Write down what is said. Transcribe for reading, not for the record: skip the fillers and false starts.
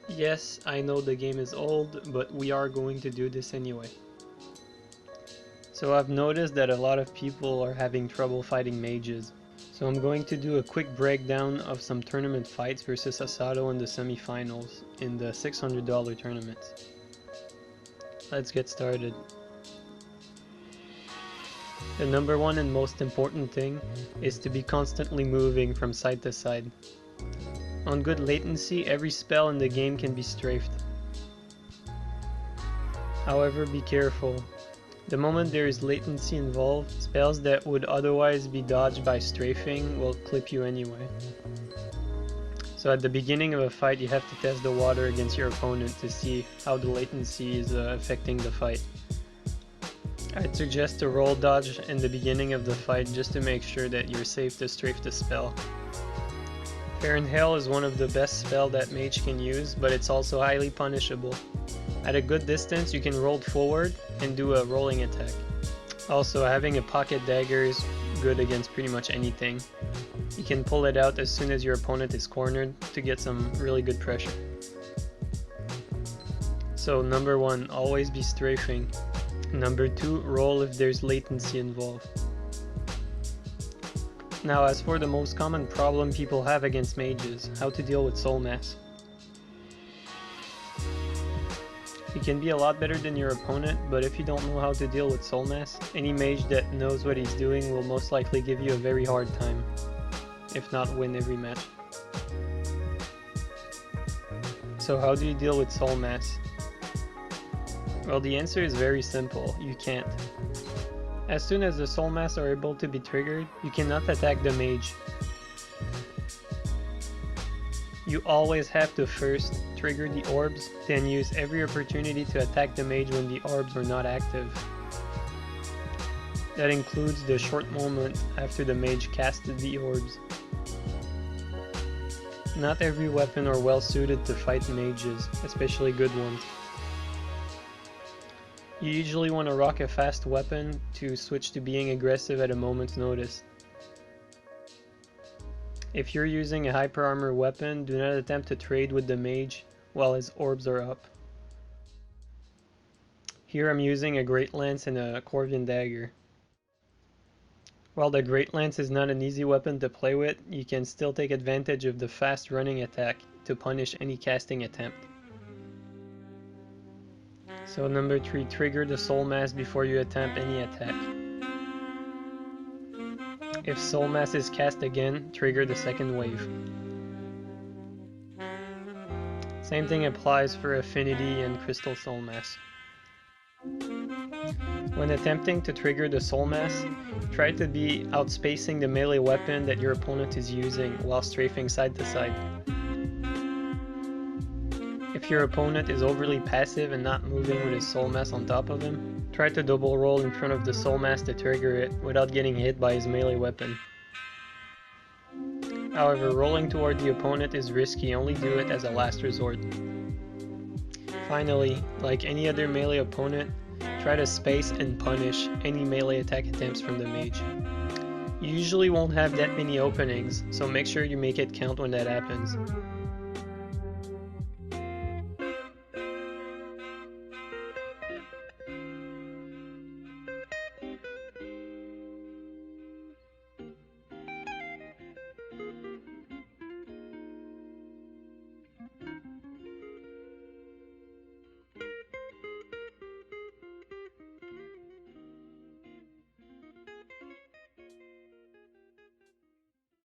Yes, I know the game is old, but we are going to do this anyway. So I've noticed that a lot of people are having trouble fighting mages. So I'm going to do a quick breakdown of some tournament fights versus Asato in the semifinals in the $600 tournaments. Let's get started. The number one and most important thing is to be constantly moving from side to side. On good latency, every spell in the game can be strafed. However, be careful. The moment there is latency involved, spells that would otherwise be dodged by strafing will clip you anyway. So at the beginning of a fight, you have to test the water against your opponent to see how the latency is affecting the fight. I'd suggest a roll dodge in the beginning of the fight just to make sure that you're safe to strafe the spell. Fair and Hail is one of the best spells that mage can use, but it's also highly punishable. At a good distance, you can roll forward and do a rolling attack. Also, having a pocket dagger is good against pretty much anything. You can pull it out as soon as your opponent is cornered to get some really good pressure. So number 1, always be strafing. Number 2, roll if there's latency involved. Now as for the most common problem people have against mages, how to deal with soul mass. You can be a lot better than your opponent, but if you don't know how to deal with soul mass, any mage that knows what he's doing will most likely give you a very hard time, if not win every match. So how do you deal with soul mass? Well, the answer is very simple, you can't. As soon as the soul mass are able to be triggered, you cannot attack the mage. You always have to first trigger the orbs, then use every opportunity to attack the mage when the orbs are not active. That includes the short moment after the mage casted the orbs. Not every weapon are well suited to fight mages, especially good ones. You usually want to rock a fast weapon to switch to being aggressive at a moment's notice. If you're using a hyper armor weapon, do not attempt to trade with the mage while his orbs are up. Here I'm using a Great Lance and a Corvian Dagger. While the Great Lance is not an easy weapon to play with, you can still take advantage of the fast running attack to punish any casting attempt. So number 3, trigger the soul mass before you attempt any attack. If soul mass is cast again, trigger the second wave. Same thing applies for affinity and crystal soul mass. When attempting to trigger the soul mass, try to be outspacing the melee weapon that your opponent is using while strafing side to side. If your opponent is overly passive and not moving with his soul mass on top of him, try to double roll in front of the soul mass to trigger it without getting hit by his melee weapon. However, rolling toward the opponent is risky, only do it as a last resort. Finally, like any other melee opponent, try to space and punish any melee attack attempts from the mage. You usually won't have that many openings, so make sure you make it count when that happens.